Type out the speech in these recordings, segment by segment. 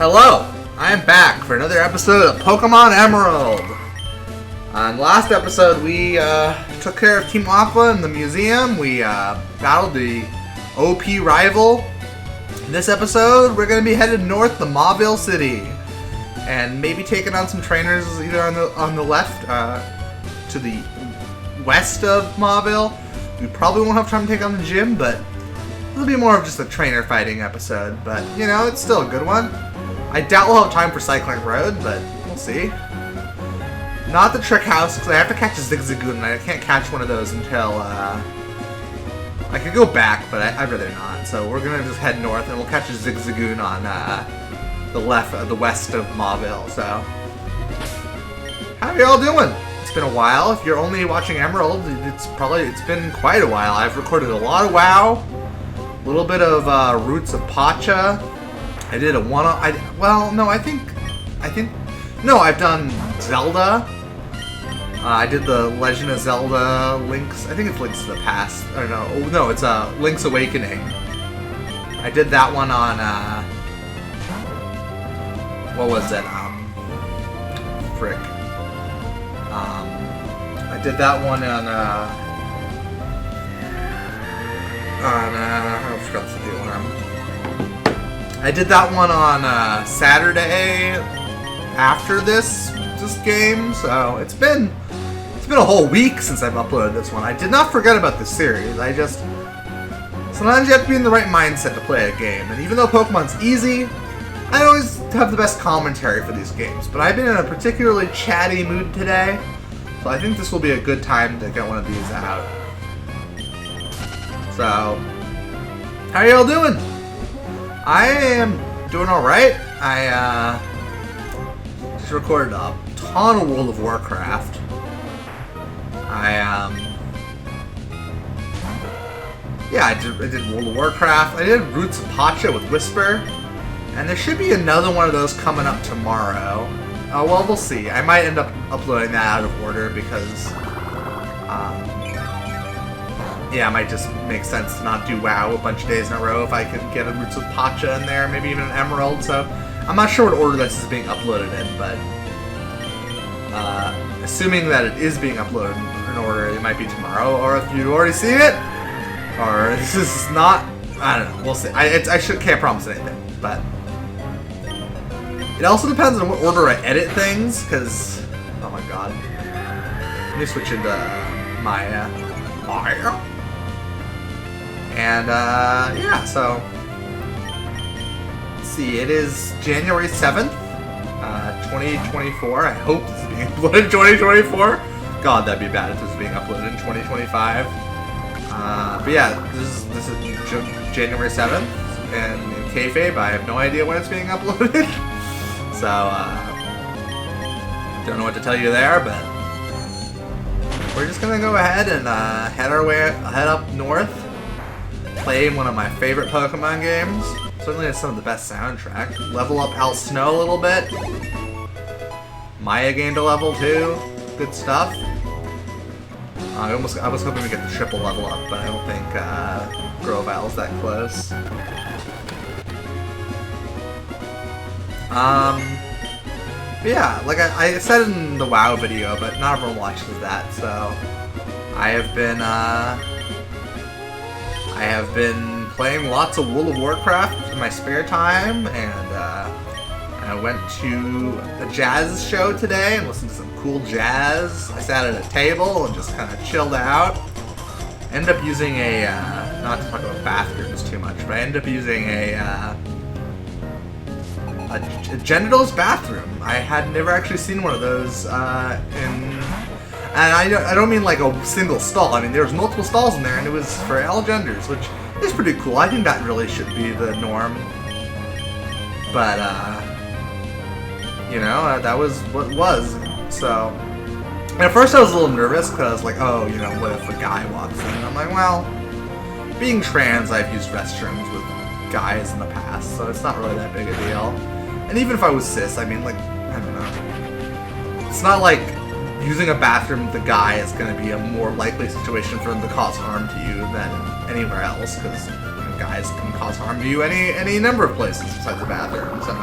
Hello! I am back for another episode of Pokemon Emerald! On last episode, we took care of Team Aqua in the museum. We battled the OP rival. In this episode, we're going to be headed north to Mauvile City. And maybe taking on some trainers either on the left to the west of Mauvile. We probably won't have time to take on the gym, but it'll be more of just a trainer fighting episode. But, you know, it's still a good one. I doubt we'll have time for Cycling Road, but we'll see. Not the Trick House, because I have to catch a Zigzagoon, and I can't catch one of those until, I could go back, but I'd rather not. So we're going to just head north, and we'll catch a Zigzagoon on, the west of Mauvile, so. How are y'all doing? It's been a while. If you're only watching Emerald, it's been quite a while. I've recorded a lot of WoW, a little bit of, Roots of Pacha. I did a I've done Zelda. I did the Legend of Zelda Link's, I think it's Link's to the Past. I don't know. Oh, no, it's Link's Awakening. I did that one on, what was it? Frick. I did that one on, I forgot to do one. I did that one on Saturday after this game, so it's been a whole week since I've uploaded this one. I did not forget about this series. Sometimes you have to be in the right mindset to play a game, and even though Pokemon's easy, I don't always have the best commentary for these games. But I've been in a particularly chatty mood today, so I think this will be a good time to get one of these out. So, how are y'all doing? I am doing alright. I just recorded a ton of World of Warcraft. I did World of Warcraft. I did Roots of Pacha with Whisper. And there should be another one of those coming up tomorrow. Well, we'll see. I might end up uploading that out of order because it might just make sense to not do WoW a bunch of days in a row if I can get a Roots of Pacha in there, maybe even an Emerald, so I'm not sure what order this is being uploaded in, but assuming that it is being uploaded in order, it might be tomorrow, or if you've already seen it, or this is not, I don't know, we'll see. I can't promise anything, but it also depends on what order I edit things, because, oh my god, let me switch into Maya. And, so, let's see, it is January 7th, 2024, I hope this is being uploaded in 2024, god, that'd be bad if this was being uploaded in 2025, but yeah, this is January 7th, and in kayfabe, I have no idea when it's being uploaded, so, don't know what to tell you there, but we're just gonna go ahead and, head up north, play one of my favorite Pokemon games. Certainly has some of the best soundtrack. Level up Al Snow a little bit. Maya gained a level too. Good stuff. I was hoping to get the triple level up, but I don't think Grovile's that close. Yeah, like I said in the WoW video, but not everyone watches that, so I have been playing lots of World of Warcraft in my spare time, and I went to a jazz show today and listened to some cool jazz. I sat at a table and just kind of chilled out. Ended up using a, not to talk about bathrooms too much, but I ended up using a genitals bathroom. I had never actually seen one of those and I don't mean like a single stall. I mean, there was multiple stalls in there, and it was for all genders, which is pretty cool. I think that really should be the norm. But, you know, that was what it was. So, and at first I was a little nervous, because, like, oh, you know, what if a guy walks in? And I'm like, well, being trans, I've used restrooms with guys in the past, so it's not really that big a deal. And even if I was cis, I mean, like, I don't know. It's not like using a bathroom with a guy is going to be a more likely situation for them to cause harm to you than anywhere else, because guys can cause harm to you any number of places besides the bathroom, so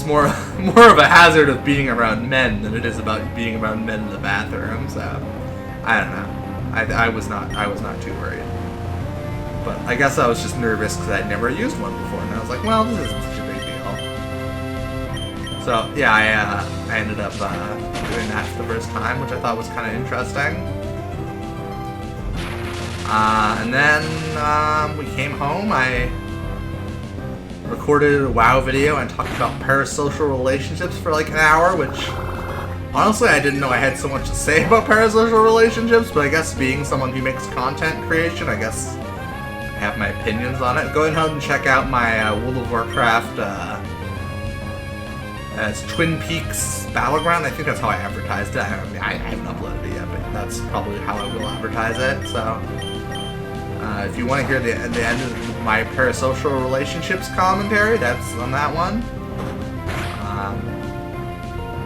it's more of a hazard of being around men than it is about being around men in the bathroom. So I don't know. I was not too worried. But I guess I was just nervous because I'd never used one before, and I was like, well, this isn't such a big deal. So yeah, I ended up doing that for the first time, which I thought was kind of interesting. And then we came home. I recorded a WoW video and talked about parasocial relationships for like an hour, which honestly I didn't know I had so much to say about parasocial relationships, but I guess being someone who makes content creation, I guess I have my opinions on it. Go ahead and check out my World of Warcraft as Twin Peaks Battleground. I think that's how I advertised it. I haven't uploaded it yet, but that's probably how I will advertise it. So if you want to hear the end of my parasocial relationships commentary, that's on that one.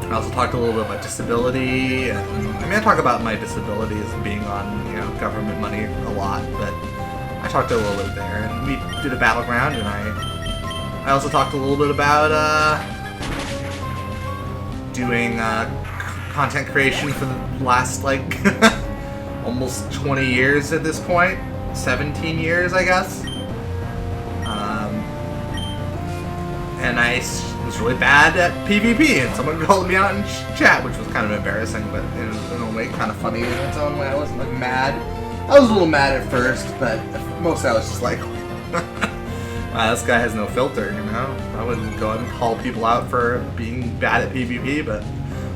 I also talked a little bit about disability. I talk about my disability as being on, government money a lot, but I talked a little bit there, and we did a battleground, and I also talked a little bit about doing content creation for the last almost 20 years at this point. 17 years, I guess. And I was really bad at PvP, and someone called me out in chat, which was kind of embarrassing, but in a way kind of funny in its own way. I wasn't mad. I was a little mad at first, but mostly I was just like, wow, this guy has no filter, I wouldn't go and call people out for being bad at PvP, but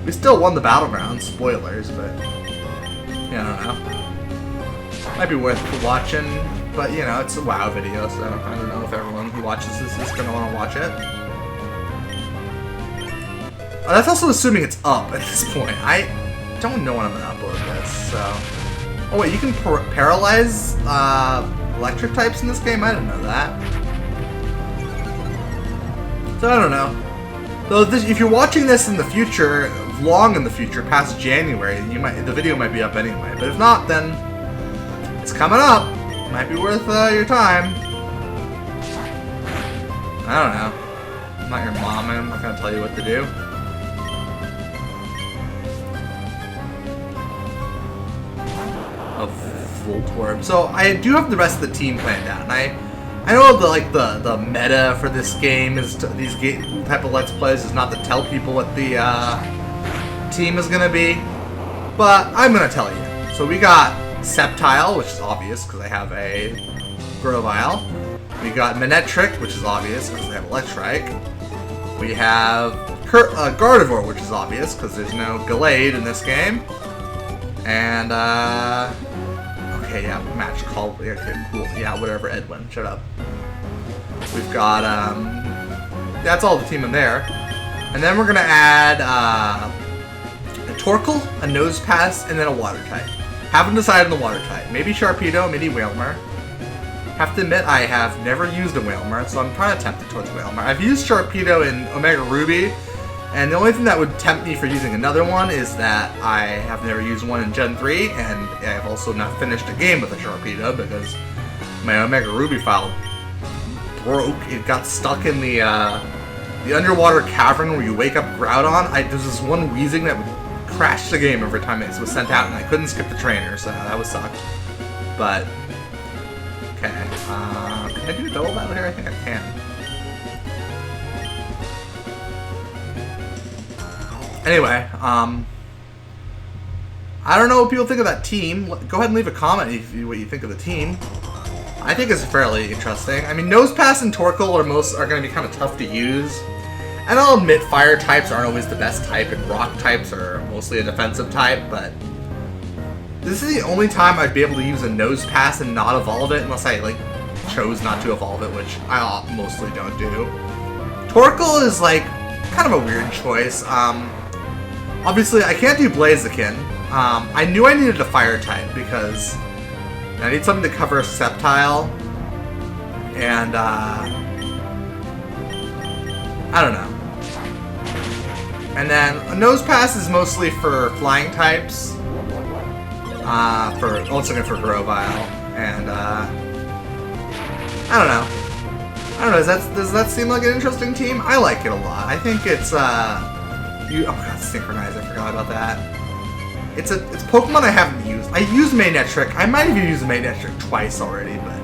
we still won the battleground. Spoilers, but yeah, I don't know. Might be worth watching, but it's a WoW video, so I don't know if everyone who watches this is going to want to watch it. Oh, that's also assuming it's up at this point. I don't know when I'm going to upload this, so... Oh wait, you can paralyze electric types in this game? I didn't know that. So I don't know. Though if you're watching this in the future, long in the future, past January, the video might be up anyway. But if not, then... it's coming up. Might be worth your time. I don't know. I'm not your mom, and I'm not going to tell you what to do. A Voltorb. So I do have the rest of the team planned out, and I know the meta for this game is these type of Let's Plays is not to tell people what the team is going to be, but I'm going to tell you. So we got Sceptile, which is obvious because I have a Grovile. We got Manectric, which is obvious because I have Electrike. We have Gardevoir, which is obvious because there's no Gallade in this game. And, okay, yeah, match call. Okay, cool. Yeah, whatever, Edwin. Shut up. We've got, that's all the team in there. And then we're going to add a Torkoal, a Nosepass, and then a Water type. Haven't decided on the Water type. Maybe Sharpedo, maybe Wailmer. Have to admit, I have never used a Wailmer, so I'm kind of tempted towards Wailmer. I've used Sharpedo in Omega Ruby, and the only thing that would tempt me for using another one is that I have never used one in Gen 3, and I've also not finished a game with a Sharpedo because my Omega Ruby file broke. It got stuck in the underwater cavern where you wake up Groudon. There's this one wheezing that would crash the game every time it was sent out, and I couldn't skip the trainer, so that would suck. But okay, can I do a double battle here? I think I can. Anyway, I don't know what people think of that team. Go ahead and leave a comment what you think of the team. I think it's fairly interesting. I mean, Nosepass and Torkoal are going to be kind of tough to use. And I'll admit, fire types aren't always the best type, and rock types are mostly a defensive type, but this is the only time I'd be able to use a Nosepass and not evolve it, unless I, chose not to evolve it, which I mostly don't do. Torkoal is, kind of a weird choice. Obviously, I can't do Blaziken. I knew I needed a fire type, because I need something to cover Sceptile, and, I don't know. And then a Nosepass is mostly for flying types. Also good for Grovile. And I don't know. I don't know, does that seem like an interesting team? I like it a lot. I think it's, oh god, Synchronize, I forgot about that. It's Pokemon I haven't used. I used Magnetric. I might have used Magnetric twice already, but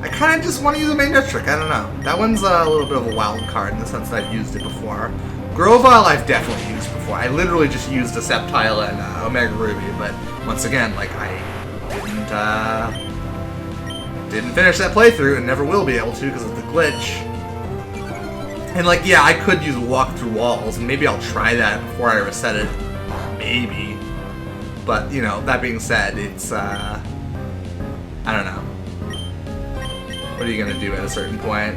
I kind of just want to use a Magnetric. I don't know. That one's a little bit of a wild card in the sense that I've used it before. Grovyle I've definitely used before. I literally just used a Sceptile and Omega Ruby, but once again, like, I didn't finish that playthrough and never will be able to because of the glitch. And like, yeah, I could use Walk Through Walls, and maybe I'll try that before I reset it. Maybe. But, you know, that being said, it's, I don't know. What are you gonna do at a certain point?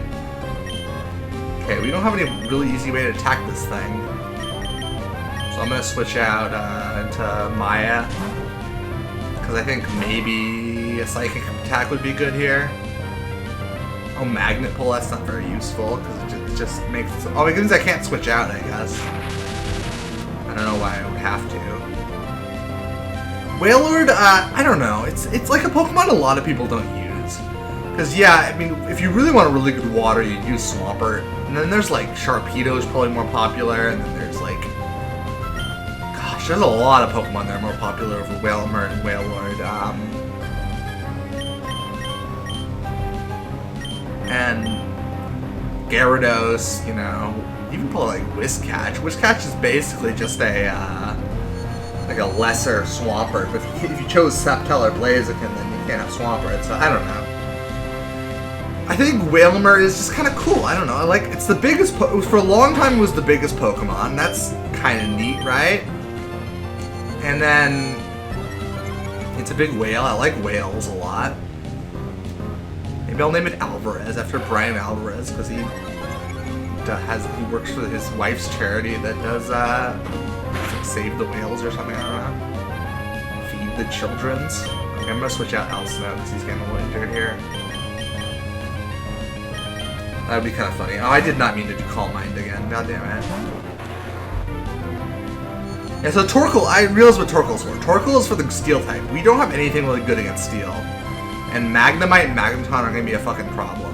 Okay, we don't have any really easy way to attack this thing. So I'm gonna switch out into Maya. Because I think maybe a Psychic attack would be good here. Oh, Magnet Pull, that's not very useful, because it just makes it so... Oh, it means I can't switch out, I guess. I don't know why I would have to. Wailord, I don't know. It's like a Pokemon a lot of people don't use. Because, yeah, I mean, if you really want a really good water, you'd use Swampert. And then there's, like, Sharpedo is probably more popular. And then there's, like... Gosh, there's a lot of Pokemon that are more popular over Wailmer and Wailord. And Gyarados, you know... Even probably, like, Whiscash. Whiscash is basically just a, like a lesser Swampert, but if you chose Sceptile or Blaziken, then you can't have Swampert, so I don't know. I think Wailmer is just kind of cool, I don't know, it's the biggest, for a long time it was the biggest Pokemon, that's kind of neat, right? And then, it's a big whale, I like whales a lot. Maybe I'll name it Alvarez, after Brian Alvarez, because he works for his wife's charity that does, Save the Whales or something, I don't know. Feed the Children's. Okay, I'm gonna switch out Alsnow because he's getting a little injured here. That would be kind of funny. Oh, I did not mean to do Calm Mind again. God damn it. Yeah, so Torkoal, I realized what Torkoal's for. Torkoal is for the Steel type. We don't have anything really good against Steel. And Magnemite and Magneton are gonna be a fucking problem.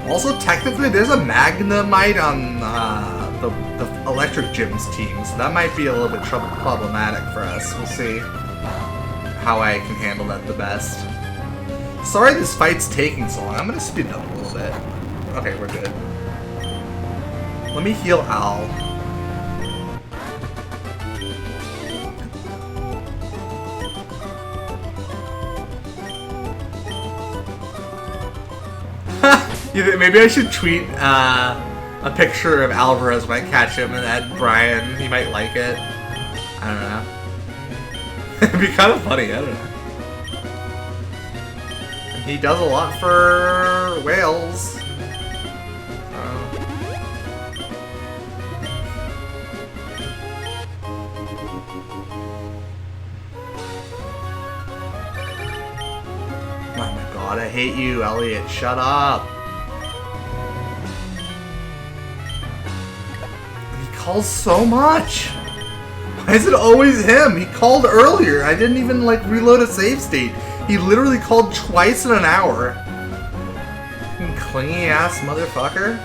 Also, technically, there's a Magnemite on the Electric Gym's team, so that might be a little bit problematic for us. We'll see how I can handle that the best. Sorry this fight's taking so long. I'm gonna speed it up a little bit. Okay, we're good. Let me heal Al. Maybe I should tweet a picture of Alvarez when I catch him and add Brian. He might like it. I don't know. It'd be kind of funny, I don't know. And he does a lot for whales. Oh my god, I hate you, Elliot. Shut up. Calls so much. Why is it always him? He called earlier. I didn't even like reload a save state. He literally called twice in an hour. Fucking clingy ass motherfucker.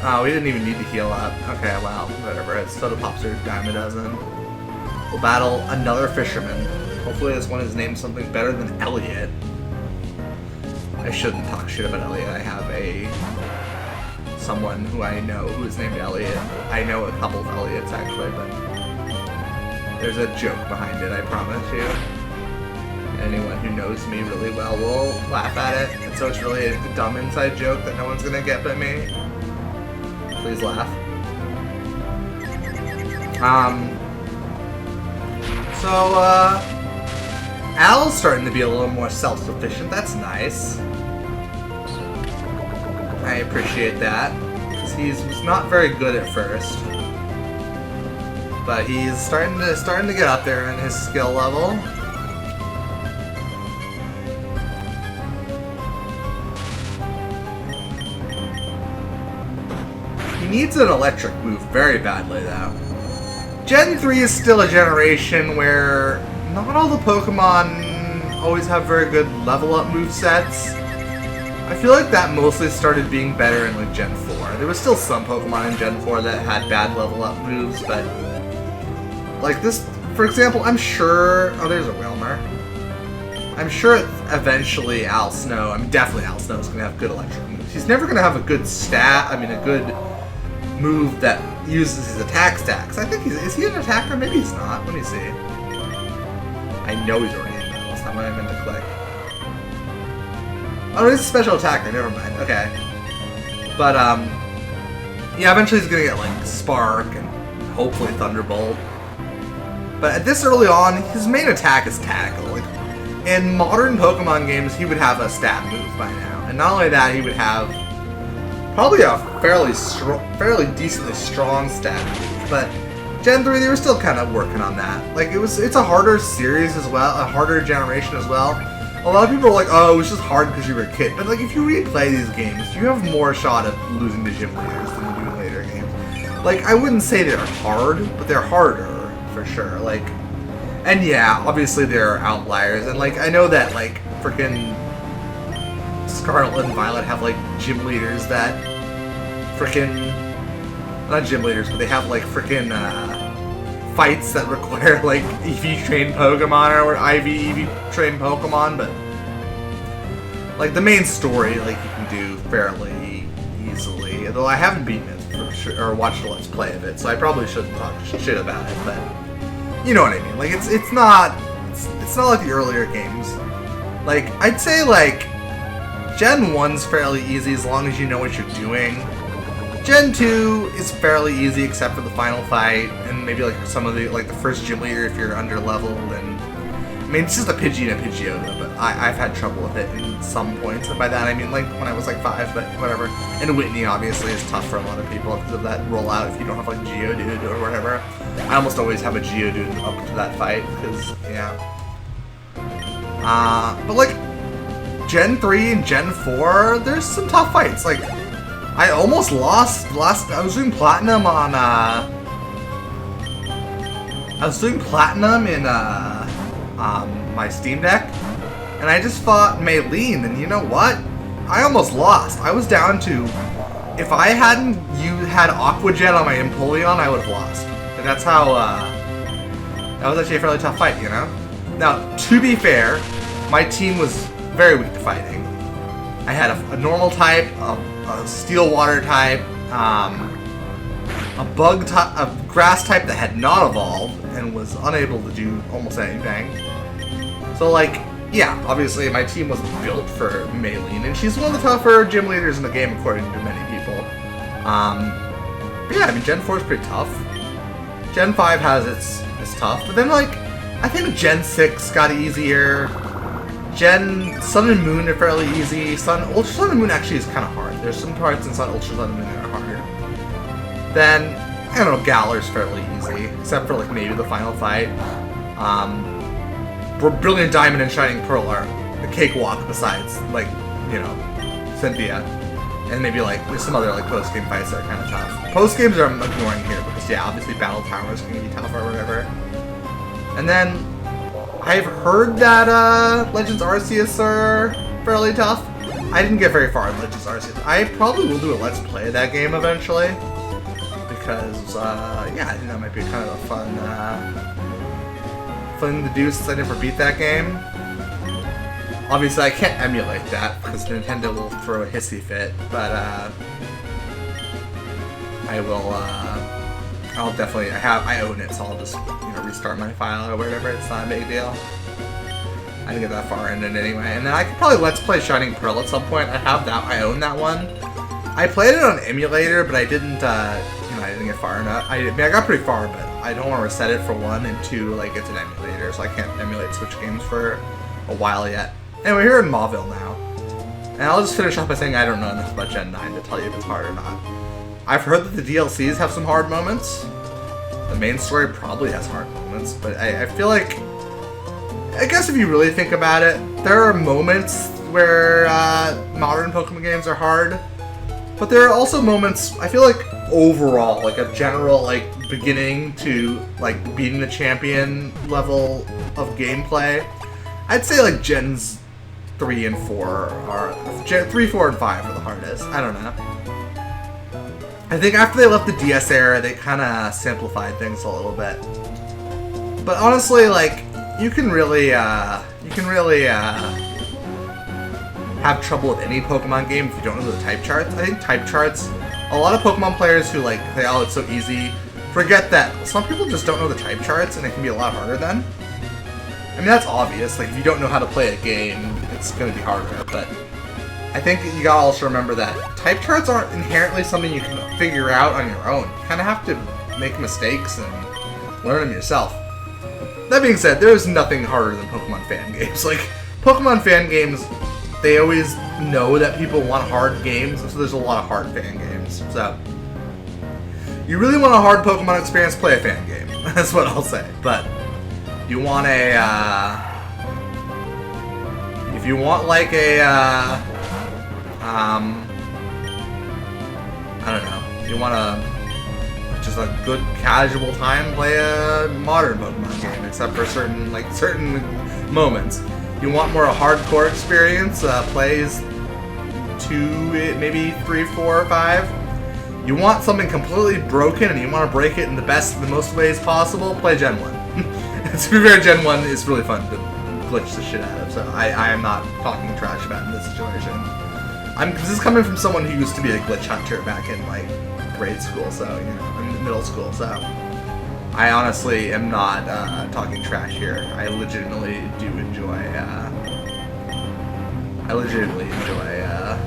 Oh, we didn't even need to heal up. Okay, well, whatever. It's Soda Pops are a dime a dozen. We'll battle another fisherman. Hopefully this one is named something better than Elliot. I shouldn't talk shit about Elliot. I have someone who I know who is named Elliot. I know a couple of Elliots actually, but there's a joke behind it, I promise you. Anyone who knows me really well will laugh at it. And so it's really a dumb inside joke that no one's gonna get but me. Please laugh. Al's starting to be a little more self-sufficient. That's nice. I appreciate that, because he was not very good at first, but he's starting to get up there in his skill level. He needs an electric move very badly, though. Gen 3 is still a generation where not all the Pokemon always have very good level up movesets. I feel like that mostly started being better in like Gen 4. There was still some Pokemon in Gen 4 that had bad level up moves, but like this, for example, I'm sure... Oh, there's a Wilmer. I'm sure eventually definitely Al Snow is going to have good electric moves. He's never going to have a good a good move that uses his attack stacks. I think is he an attacker? Maybe he's not. Let me see. I know he's already in battle. That's not what I meant to click. Oh, he's a special attacker. Never mind. Okay. But, yeah, eventually he's going to get, like, Spark and hopefully Thunderbolt. But at this early on, his main attack is Tackle. Like, in modern Pokemon games, he would have a stab move by now. And not only that, he would have probably a fairly decently strong stab move. But Gen 3, they were still kind of working on that. Like, it's a harder series as well, a harder generation as well. A lot of people are like, oh, it was just hard because you were a kid. But, like, if you replay these games, you have more shot at losing to gym leaders than you do in later games. Like, I wouldn't say they're hard, but they're harder, for sure. Like, and yeah, obviously there are outliers. And, like, I know that, like, frickin' Scarlet and Violet have, like, gym leaders that frickin'... Not gym leaders, but they have, like, frickin', fights that require, like, EV-trained Pokemon or IV-trained Pokemon, but, like, the main story, like, you can do fairly easily. Though I haven't beaten it, for sure, or watched a Let's Play of it, so I probably shouldn't talk shit about it, but you know what I mean. Like, it's not like the earlier games. Like, I'd say, like, Gen 1's fairly easy as long as you know what you're doing. Gen 2 is fairly easy except for the final fight, and maybe like some of the, like the first gym leader if you're under-leveled, and I mean, it's just a Pidgey and a Pidgeotto, but I've had trouble with it in some points, and by that I mean like when I was like 5, but whatever. And Whitney obviously is tough for a lot of people because of that rollout if you don't have like Geodude or whatever. I almost always have a Geodude up to that fight, because, yeah. But like, Gen 3 and Gen 4, there's some tough fights, like, I almost lost I was doing platinum on I was doing platinum in my Steam Deck, and I just fought Maylene, and you know what? I almost lost. I was down to, if I hadn't had Aqua Jet on my Empoleon, I would have lost. And that's how that was actually a fairly tough fight, you know? Now, to be fair, my team was very weak to fighting. I had a normal type, a steel water type, a bug type, a grass type that had not evolved and was unable to do almost anything. So, like, yeah, obviously my team wasn't built for Maylene, and she's one of the tougher gym leaders in the game according to many people. But yeah, I mean, Gen 4 is pretty tough. Gen 5 has it's tough, but then, like, I think Gen 6 got easier. Gen Sun and Moon are fairly easy. Ultra Sun and Moon actually is kind of hard. There's some parts in Ultra Sun and Moon that are hard. Then, I don't know, Galar's fairly easy, except for, like, maybe the final fight. Brilliant Diamond and Shining Pearl are a cakewalk besides, like, you know, Cynthia. And maybe, like, there's some other, like, post-game fights that are kind of tough. Post-games I'm ignoring here because, yeah, obviously Battle Tower is going to be tough or whatever. And then, I've heard that Legends Arceus are fairly tough. I didn't get very far in Legends Arceus. I probably will do a Let's Play of that game eventually. Because, yeah, I think that might be kind of a fun thing to do since I never beat that game. Obviously, I can't emulate that because Nintendo will throw a hissy fit, but, I will, I'll definitely, I own it, so I'll just, you know, restart my file or whatever. It's not a big deal. I didn't get that far in it anyway. And then I could probably Let's Play Shining Pearl at some point. I have that. I own that one. I played it on emulator, but I didn't, you know, I didn't get far enough. I mean, I got pretty far, but I don't want to reset it for one, and two, like, it's an emulator, so I can't emulate Switch games for a while yet. Anyway, we're here in Mauvile now. And I'll just finish off by saying I don't know enough about Gen 9 to tell you if it's hard or not. I've heard that the DLCs have some hard moments. The main story probably has hard moments, but I feel like, I guess if you really think about it, there are moments where modern Pokemon games are hard, but there are also moments, I feel like overall, like a general like beginning to like beating the champion level of gameplay, I'd say like Gens 3 and 4 are 3, 4, and 5 are the hardest. I don't know. I think after they left the DS era, they kind of simplified things a little bit. But honestly, like you can really have trouble with any Pokemon game if you don't know the type charts. I think type charts, a lot of Pokemon players who like say, oh, it's so easy, forget that some people just don't know the type charts and it can be a lot harder then. I mean, that's obvious. Like, if you don't know how to play a game, it's going to be harder, but I think you gotta also remember that type charts aren't inherently something you can figure out on your own. You kind of have to make mistakes and learn them yourself. That being said, there is nothing harder than Pokemon fan games. Like, Pokemon fan games, they always know that people want hard games, so there's a lot of hard fan games. So, you really want a hard Pokemon experience, play a fan game. That's what I'll say. But, you want a, if you want like a, I don't know, you want just a good casual time, play a modern Pokemon game, except for certain moments. You want more a hardcore experience, plays 2, maybe 3, 4, 5. You want something completely broken and you want to break it in the most ways possible, play Gen 1. To be fair, Gen 1 is really fun to glitch the shit out of, so I am not talking trash about in this situation. This is coming from someone who used to be a glitch hunter back in, like, grade school, so, you know, in middle school, so I honestly am not talking trash here. I legitimately do enjoy,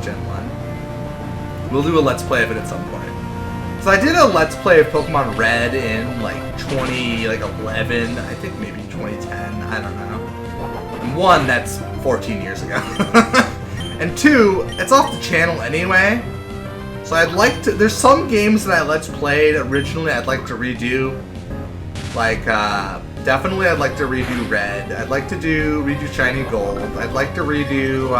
Gen 1. We'll do a Let's Play of it at some point. So I did a Let's Play of Pokemon Red in, like, 2011, I think maybe 2010, I don't know. And 1, that's 14 years ago. And 2, it's off the channel anyway. So I'd like to, there's some games that I Let's Played originally I'd like to redo. Like, definitely I'd like to redo Red. I'd like to redo Shiny Gold. I'd like to redo,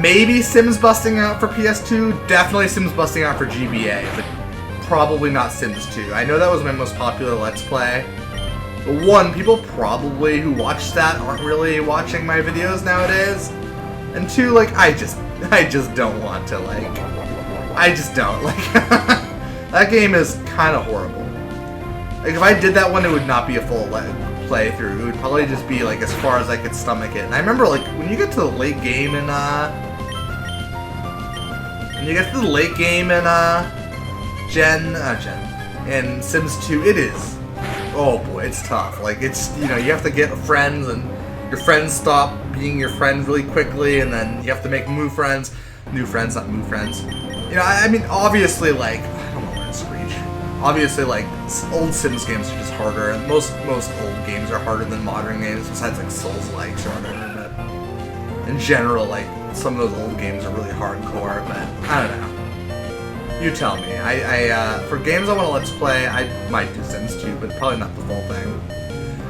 maybe Sims Busting Out for PS2. Definitely Sims Busting Out for GBA, but probably not Sims 2. I know that was my most popular Let's Play. But 1, people probably who watch that aren't really watching my videos nowadays. And 2, like, I just don't want to, like, I just don't, like, that game is kind of horrible. Like, if I did that one, it would not be a full playthrough. It would probably just be, like, as far as I could stomach it. And I remember, like, when you get to the late game in, in Sims 2, it is, oh boy, it's tough. Like, it's, you know, you have to get friends, and your friends stop being your friends really quickly, and then you have to make new friends, not move friends. You know, I mean, obviously, like, I don't know where to screech. Obviously, like, old Sims games are just harder, and most old games are harder than modern games, besides, like, Souls-likes or whatever, but in general, like, some of those old games are really hardcore, but I don't know. You tell me. For games I want to Let's Play, I might do Sims 2, but probably not the full thing.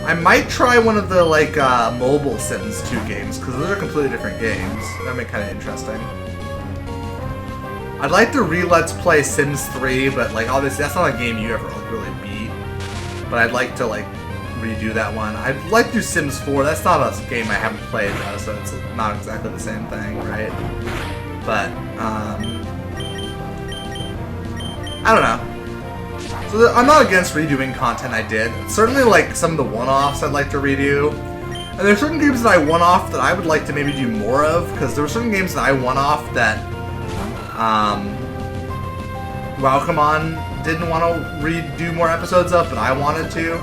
I might try one of the, like, mobile Sims 2 games, because those are completely different games. That'd be kind of interesting. I'd like to Let's Play Sims 3, but, like, obviously that's not a game you ever, like, really beat. But I'd like to, like, redo that one. I'd like to do Sims 4. That's not a game I haven't played, though, so it's not exactly the same thing, right? But, I don't know. So I'm not against redoing content I did. Certainly, like, some of the one-offs I'd like to redo. And there's certain games that I one-off that I would like to maybe do more of, because there were certain games that I one-off that, Wowcomon didn't want to redo more episodes of, but I wanted to.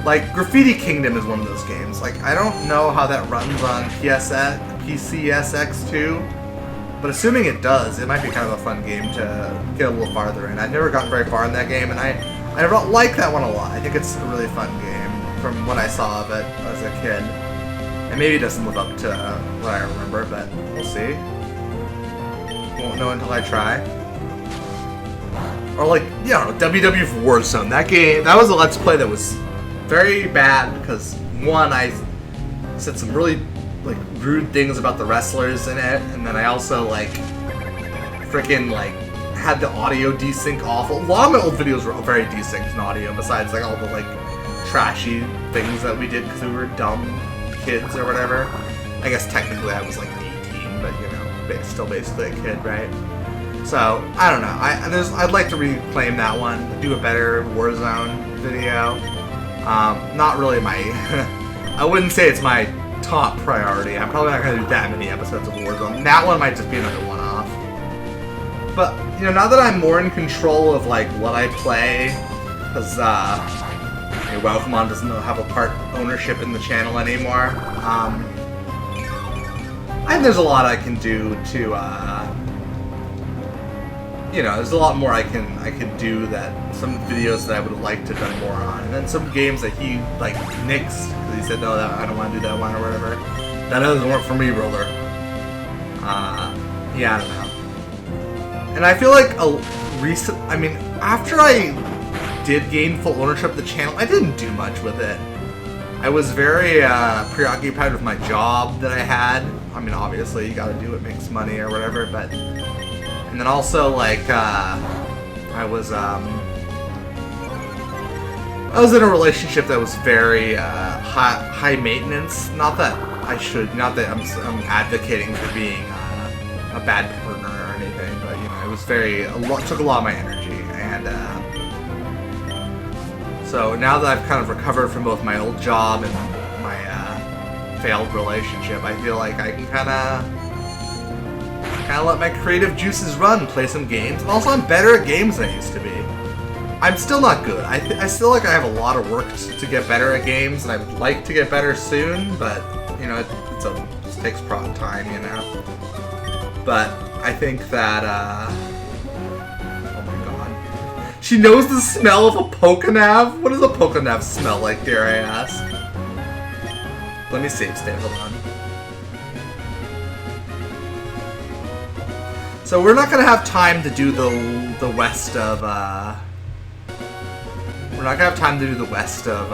Like, Graffiti Kingdom is one of those games. Like, I don't know how that runs on PCSX2. But assuming it does, it might be kind of a fun game to get a little farther in. I've never gotten very far in that game, and I like that one a lot. I think it's a really fun game from what I saw of it as a kid. And maybe it doesn't live up to what I remember, but we'll see. Won't know until I try. Or like, you know, WWF Warzone. That game, that was a Let's Play that was very bad because, one, I said some really, like, rude things about the wrestlers in it, and then I also, like, freaking like had the audio desync awful. A lot of my old videos were very desynced in audio, besides like all the like trashy things that we did because we were dumb kids or whatever. I guess technically I was like 18, but you know, still basically a kid, right? So I don't know. I'd like to reclaim that one, do a better Warzone video. Not really my. I wouldn't say it's my top priority. I'm probably not going to do that many episodes of Warzone. That one might just be another one-off. But you know, now that I'm more in control of like what I play, because Welcome doesn't have a part ownership in the channel anymore. I think there's a lot I can do to, you know, there's a lot more I can do that some videos that I would have liked to have done more on, and then some games that he like nixed because he said no, that I don't want to do that one or whatever. That doesn't work for me, brother. Yeah, I don't know. And I feel like I mean, after I did gain full ownership of the channel, I didn't do much with it. I was very preoccupied with my job that I had. I mean, obviously, you gotta do what makes money or whatever, but... And then also, like, I was in a relationship that was very high maintenance. Not that I'm advocating for being a bad partner or anything, but, you know, it was took a lot of my energy, and... So now that I've kind of recovered from both my old job and my failed relationship, I feel like I can kind of let my creative juices run, play some games. And also, I'm better at games than I used to be. I'm still not good. I still like I have a lot of work to get better at games, and I would like to get better soon. But you know, it just takes time, you know. But I think that. She knows the smell of a Pokenav? What does a Pokenav smell like, dare I ask? Let me save state, hold on. So we're not gonna have time to do the west of, we're not gonna have time to do the west of,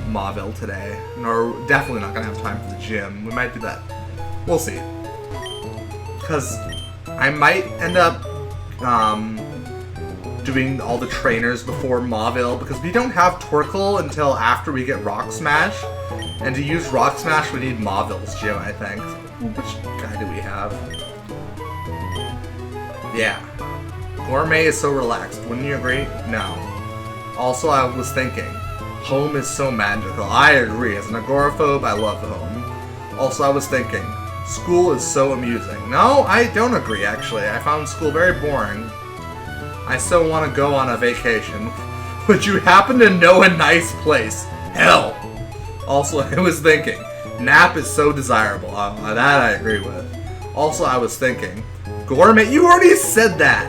Mauvile today. Nor, definitely not gonna have time for the gym. We might do that. We'll see. Because I might end up, doing all the trainers before Mauvile, because we don't have Torkoal until after we get Rock Smash, and to use Rock Smash we need Mauvile's gym, I think. Which guy do we have? Yeah. Gourmet is so relaxed, wouldn't you agree? No. Also, I was thinking, home is so magical. I agree, as an agoraphobe, I love home. Also, I was thinking, school is so amusing. No, I don't agree, actually. I found school very boring. I still want to go on a vacation. Would you happen to know a nice place? Hell! Also, I was thinking, nap is so desirable. That I agree with. Also, I was thinking, Gourmet, you already said that!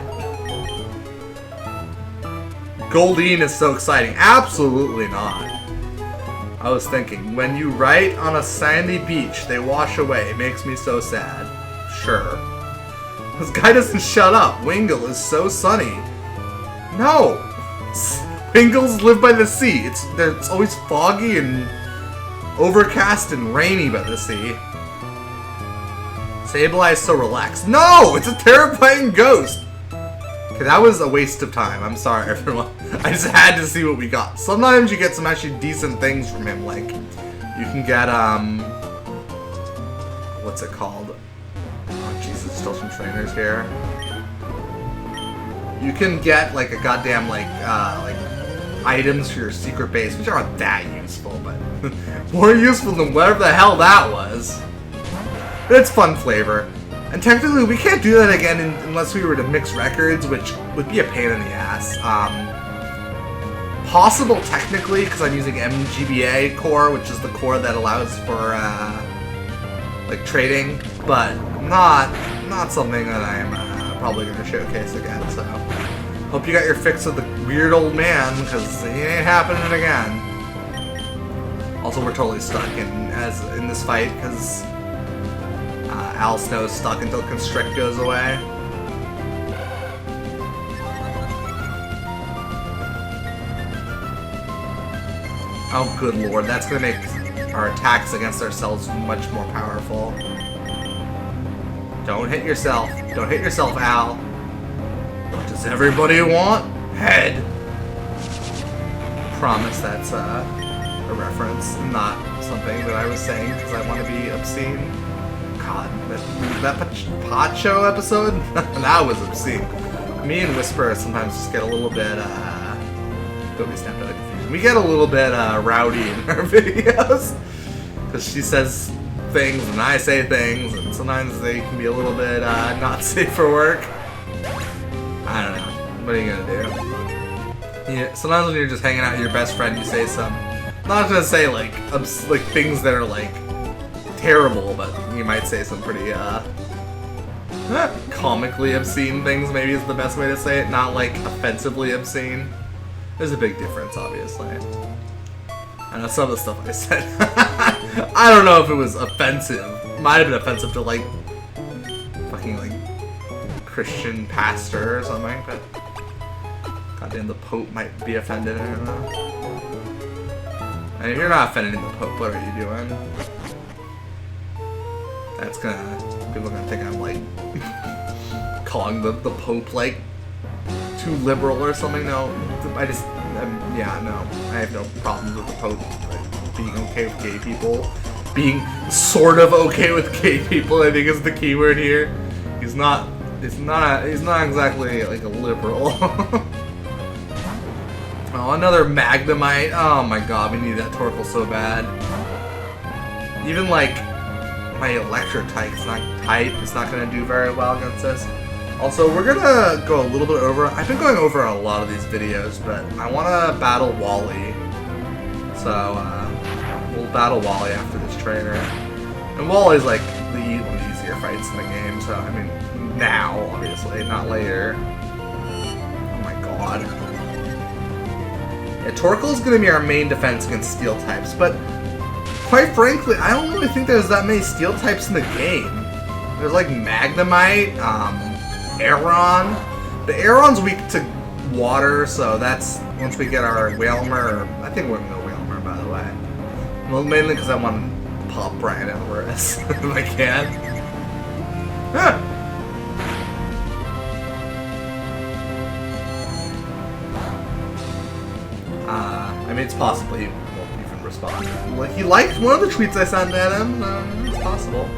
Goldeen is so exciting. Absolutely not. I was thinking, when you write on a sandy beach, they wash away. It makes me so sad. Sure. This guy doesn't shut up. Wingle is so sunny. No! Wingles live by the sea. It's always foggy and overcast and rainy by the sea. Sableye is so relaxed. No! It's a terrifying ghost! Okay, that was a waste of time. I'm sorry, everyone. I just had to see what we got. Sometimes you get some actually decent things from him, like, you can get, what's it called? Oh, Jesus, still some trainers here. You can get, like, a goddamn, like items for your secret base, which aren't that useful, but more useful than whatever the hell that was. But it's fun flavor. And technically, we can't do that again unless we were to mix records, which would be a pain in the ass. Possible technically, because I'm using MGBA core, which is the core that allows for, like, trading, but not something that I'm probably going to showcase again, so. Hope you got your fix of the weird old man, because he ain't happening again. Also, we're totally stuck in this fight, because Al Snow's stuck until Constrict goes away. Oh, good lord, that's gonna make our attacks against ourselves much more powerful. Don't hit yourself. Don't hit yourself, Al. What does everybody want? Head. Promise that's a reference, not something that I was saying because I want to be obscene. God, that Pacho episode? That was obscene. Me and Whisper sometimes just get a little bit, don't be snapped out of confusion. We get a little bit rowdy in her videos. Because she says things and I say things, and sometimes they can be a little bit not safe for work. I don't know. What are you gonna do? Yeah, sometimes when you're just hanging out with your best friend, you say some, I'm not gonna say like things that are like terrible, but you might say some pretty comically obscene things. Maybe is the best way to say it, not like offensively obscene. There's a big difference, obviously. I know some of the stuff I said. I don't know if it was offensive. Might have been offensive to like fucking like Christian pastor or something, but goddamn, the Pope might be offended. I don't know. And if you're not offended in the Pope, what are you doing? That's people are gonna think I'm like calling the Pope like too liberal or something. No, yeah, no, I have no problems with the Pope like, being okay with gay people, being sort of okay with gay people. I think is the key word here. He's not exactly like a liberal. Oh, another Magnemite. Oh my god, we need that Torkoal so bad. Even like my Electric type, it's not gonna do very well against this. Also, we're gonna go a little bit over. I've been going over a lot of these videos, but I want to battle Wally. So we'll battle Wally after this trainer. And Wally's like one of the easier fights in the game. So I mean, now obviously, not later. Oh my god. Yeah, Torkoal's gonna be our main defense against Steel types, but quite frankly, I don't really think there's that many Steel types in the game. There's like Magnemite, Aeron. The Aeron's weak to water, so that's once we get our Wailmer. I think we're gonna go Wailmer, by the way. Well, mainly because I want to pop Brian Alvarez if I can. Huh. I mean, it's possible he won't even respond. Like, he liked one of the tweets I sent at him, so it's possible.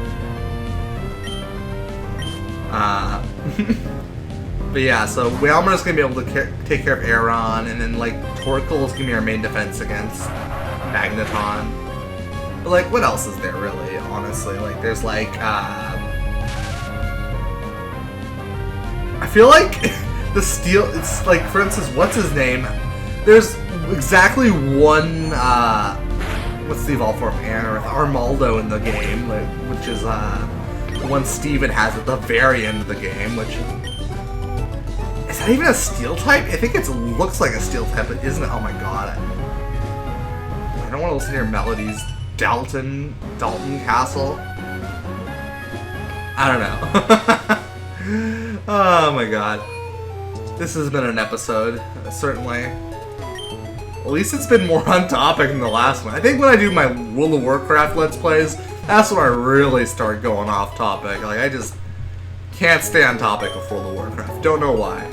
But yeah, so Wailmer's gonna be able to take care of Aeron, and then like Torkoal's gonna be our main defense against Magneton. But like, what else is there really? Honestly, like there's like I feel like the Steel. It's like, for instance, what's his name? There's exactly one. What's the evolved form? Armaldo in the game, like, which is the one Steven has at the very end of the game, which. Is that even a Steel type? I think it looks like a Steel type, but isn't it? Oh my god. I don't want to listen to your melodies. Dalton Castle? I don't know. Oh my god. This has been an episode, certainly. At least it's been more on topic than the last one. I think when I do my World of Warcraft Let's Plays, that's when I really start going off topic. Like, I just can't stay on topic with World of Warcraft. Don't know why.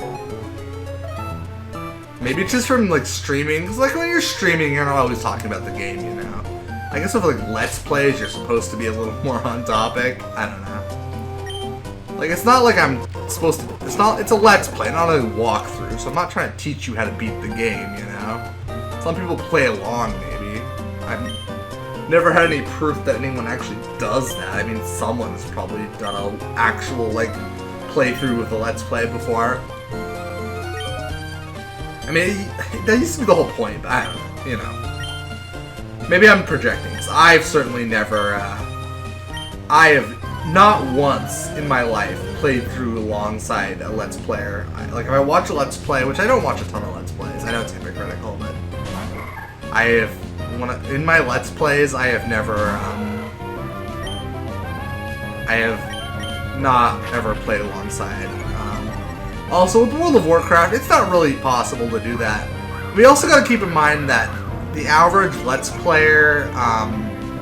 Maybe it's just from, like, streaming. Because, like, when you're streaming, you're not always talking about the game, you know? I guess with, like, Let's Plays, you're supposed to be a little more on topic. I don't know. Like, it's not like I'm supposed to... It's a Let's Play, not a walkthrough. So I'm not trying to teach you how to beat the game, you know? Some people play along, maybe. I've never had any proof that anyone actually does that. I mean, someone's probably done an actual, like, playthrough with a Let's Play before. I mean, that used to be the whole point, but I don't know, you know. Maybe I'm projecting, because I've certainly never, I have not once in my life played through alongside a Let's Player. Like, if I watch a Let's Play, which I don't watch a ton of Let's Plays, I know it's hypocritical, but I have, in my Let's Plays, I have never, I have not ever played alongside. Also, with World of Warcraft, it's not really possible to do that. We also gotta keep in mind that the average Let's Player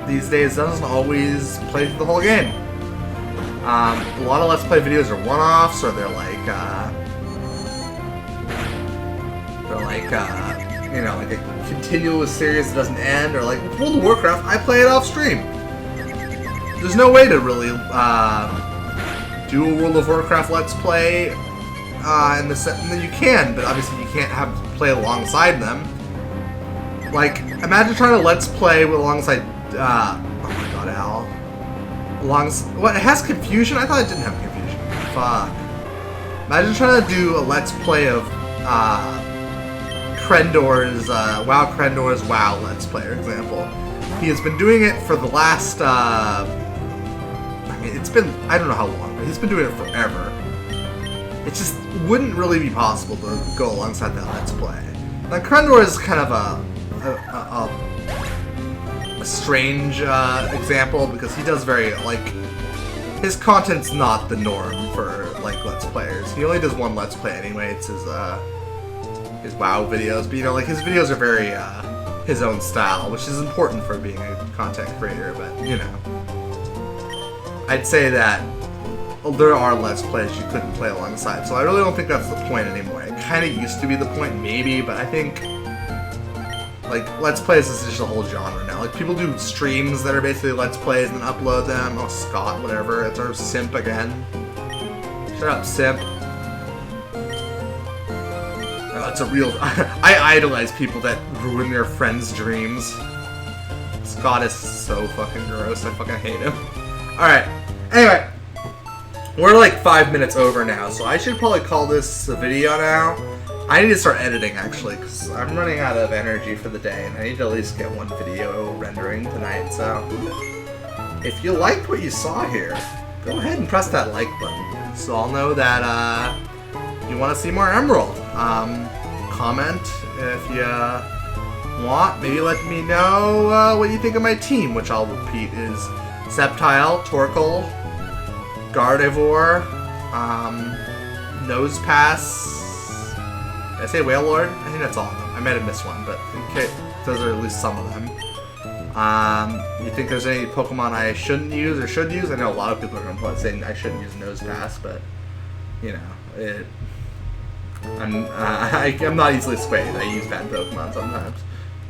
these days doesn't always play through the whole game. A lot of Let's Play videos are one-offs, or they're like, you know, like a continuous series that doesn't end, or like with World of Warcraft, I play it off stream. There's no way to really do a World of Warcraft Let's Play in the set. You can, but obviously you can't have play alongside them. Like, imagine trying to Let's Play alongside. Oh my God, Al. What? It has confusion? I thought it didn't have confusion. Fuck. Imagine trying to do a Let's Play of Krendor's WoW Let's Play, for example. He has been doing it for the last. I mean, it's been, I don't know how long, but he's been doing it forever. It just wouldn't really be possible to go alongside that Let's Play. Like, Krendor is kind of a strange example, because he does very, like, his content's not the norm for, like, Let's Players. He only does one Let's Play anyway. It's his WoW videos, but, you know, like, his videos are very, his own style, which is important for being a content creator, but, you know. I'd say that there are Let's Plays you couldn't play alongside, so I really don't think that's the point anymore. It kind of used to be the point, maybe, but I think, like, Let's Plays is just a whole genre now. Like, people do streams that are basically Let's Plays and then upload them. Oh, Scott, whatever. It's our simp again. Shut up, simp. Oh, it's a real... I idolize people that ruin their friends' dreams. Scott is so fucking gross. I fucking hate him. Alright. Anyway. We're like 5 minutes over now, so I should probably call this a video now. I need to start editing, actually, because I'm running out of energy for the day, and I need to at least get one video rendering tonight, so... If you liked what you saw here, go ahead and press that like button, so I'll know that, you want to see more Emerald. Comment if you want. Maybe let me know what you think of my team, which I'll repeat is Sceptile, Torkoal, Gardevoir, Nosepass. Did I say Whale Lord? I think that's all of them. I might have missed one, but okay, those are at least some of them. You think there's any Pokemon I shouldn't use or should use? I know a lot of people are going to say I shouldn't use Nosepass, but, you know, I'm not easily swayed. I use bad Pokemon sometimes.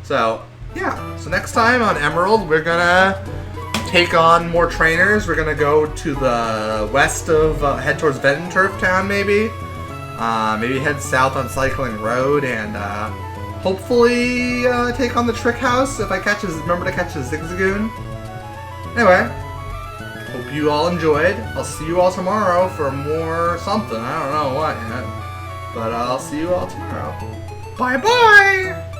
So, yeah. So next time on Emerald, we're going to take on more trainers. We're going to go to the west of, head towards Venturf Town, maybe. Maybe head south on Cycling Road and hopefully take on the Trick House if I remember to catch a Zigzagoon. Anyway, hope you all enjoyed. I'll see you all tomorrow for more something. I don't know what yet, but I'll see you all tomorrow. Bye bye!